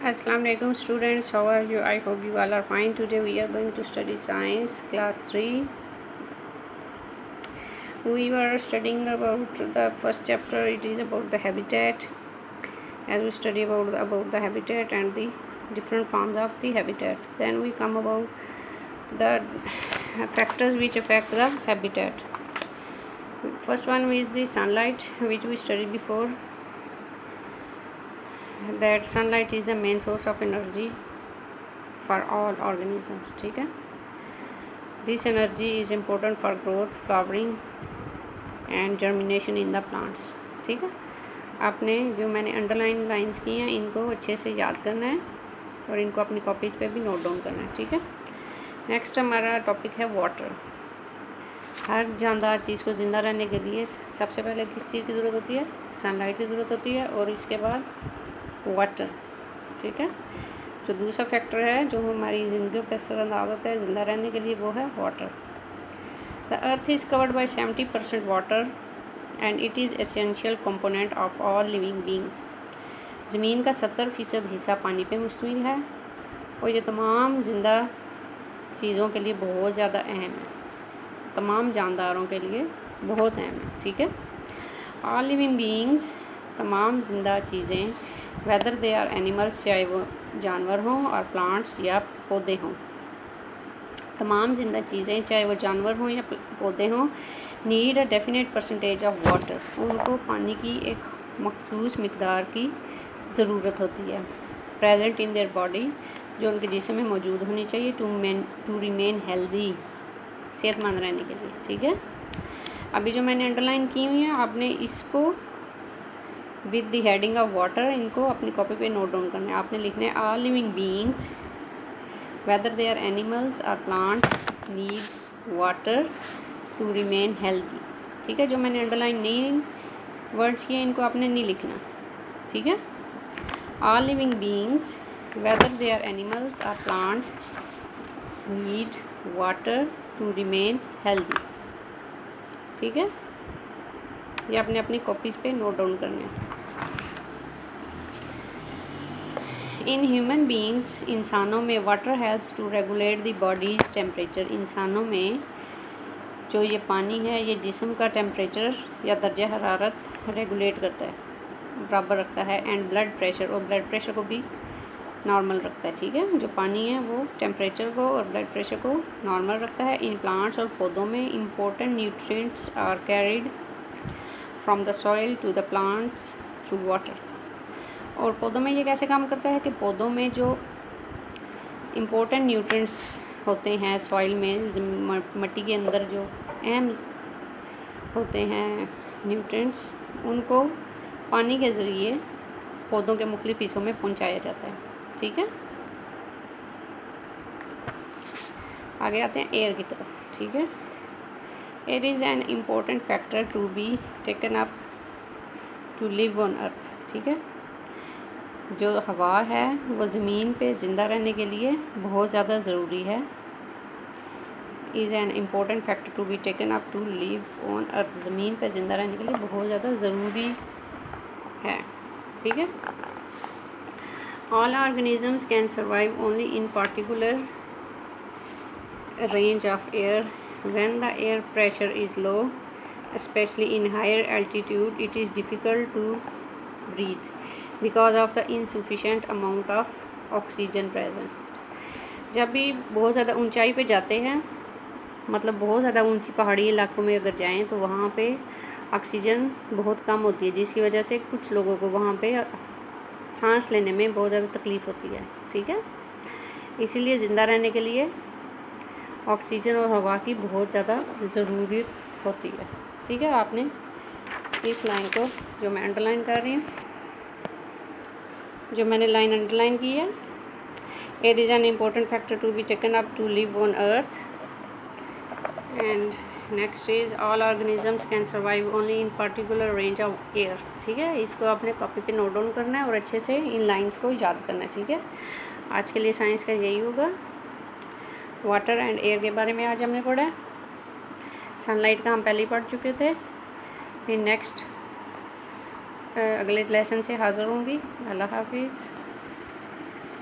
Assalamu alaikum students, how are you? I hope you all are fine. Today we are going to study science class 3. We were studying about the first chapter. It is about the habitat. As we study about the habitat and the different forms of the habitat, then we come about the factors which affect the habitat. First one is the sunlight, which we studied before, that sunlight is the main source of energy for all organisms. ठीक है, this energy is important for growth, flowering and germination in the plants. ठीक है, आपने जो मैंने underline lines की हैं इनको अच्छे से याद करना है और इनको अपनी कॉपीज़ पे भी नोट डाउन करना है. ठीक है, नेक्स्ट हमारा टॉपिक है वाटर. हर जानदार चीज़ को ज़िंदा रहने के लिए सबसे पहले किस चीज़ की ज़रूरत होती है? सनलाइट की ज़रूरत होती है और इसके बाद वाटर. ठीक है, जो दूसरा फैक्टर है जो हमारी ज़िंदगी पर असरअंदाज होता है ज़िंदा रहने के लिए, वो है water. The earth is covered by 70% water and it is essential component of all living beings. ज़मीन का 70% हिस्सा पानी पे मुश्तमिल है और ये तमाम ज़िंदा चीज़ों के लिए बहुत ज़्यादा अहम है, तमाम जानदारों के लिए बहुत अहम है. ठीक है, ऑल लिविंग बींग्स, तमाम जिंदा चीज़ें, वेदर दे आर एनिमल्स, चाहे वो जानवर हों, और प्लांट्स या पौधे हों, तमाम जिंदा चीज़ें चाहे वो जानवर हों या पौधे हों, need a definite percentage of water. उनको पानी की एक मखसूस मिकदार की ज़रूरत होती है, प्रेजेंट इन देयर बॉडी, जो उनके जिस्म में मौजूद होनी चाहिए, टू रिमेन हेल्दी, सेहतमंद रहने के लिए. ठीक है, अभी जो मैंने अंडरलाइन की हुई है आपने इसको with the heading of water इनको अपनी कॉपी पे नोट डाउन करना है. आपने लिखना है all living beings whether they are animals और plants need water to remain healthy. ठीक है, जो मैंने अंडरलाइन नहीं वर्ड्स किए इनको आपने नहीं लिखना. ठीक है, all living beings whether they are animals और plants need water to remain healthy. ठीक है, ये आपने अपनी कॉपीज़ पे नोट डाउन करने हैं. इन ह्यूमन बीइंग्स, इंसानों में water helps to regulate the body's temperature. इंसानों में जो ये पानी है ये जिस्म का टेम्परेचर या दर्जा हरारत रेगुलेट करता है, बराबर रखता है, एंड ब्लड प्रेशर, और ब्लड प्रेशर को भी नॉर्मल रखता है. ठीक है, जो पानी है वो टेम्परेचर को और ब्लड प्रेशर को नॉर्मल रखता है. इन प्लांट्स और पौधों में important nutrients are carried from the soil to the plants through water. और पौधों में ये कैसे काम करता है कि पौधों में जो इम्पोर्टेंट न्यूट्रिएंट्स होते हैं सॉइल में, मिट्टी के अंदर जो अहम होते हैं न्यूट्रिएंट्स, उनको पानी के ज़रिए पौधों के मुख्तलिफ हिस्सों में पहुंचाया जाता है. ठीक है, आगे आते हैं एयर की तरफ. ठीक है, air is an important factor to be taken up to live on earth. ठीक है, जो हवा है वो ज़मीन पे ज़िंदा रहने के लिए बहुत ज़्यादा ज़रूरी है. Is an important factor to be taken up to live on earth, ज़मीन पे ज़िंदा रहने के लिए बहुत ज़्यादा ज़रूरी है. ठीक है, all organisms can survive only in particular range of air. When the air pressure is low, especially in higher altitude, it is difficult to breathe because of the insufficient amount of oxygen present. जब भी बहुत ज़्यादा ऊंचाई पे जाते हैं, मतलब बहुत ज़्यादा ऊंची पहाड़ी इलाकों में अगर जाएं तो वहाँ पे ऑक्सीजन बहुत कम होती है, जिसकी वजह से कुछ लोगों को वहाँ पे सांस लेने में बहुत ज़्यादा तकलीफ़ होती है. ठीक है, इसीलिए ज़िंदा रहने के लिए ऑक्सीजन और हवा की बहुत ज़्यादा ज़रूरत होती है. ठीक है, आपने इस लाइन को जो मैं अंडरलाइन कर रही हूँ, जो मैंने लाइन अंडरलाइन की है, air is an important factor to be taken up to live on earth, and next is all organisms can survive only in particular range of air. ठीक है, इसको आपने कॉपी पे नोट डाउन करना है और अच्छे से इन लाइंस को याद करना है. ठीक है, आज के लिए साइंस का यही होगा. वाटर एंड एयर के बारे में आज हमने पढ़ा. सनलाइट का हम पहले ही पढ़ चुके थे. फिर नेक्स्ट अगले लेसन से हाज़िर होंगी. अल्लाह हाफिज़.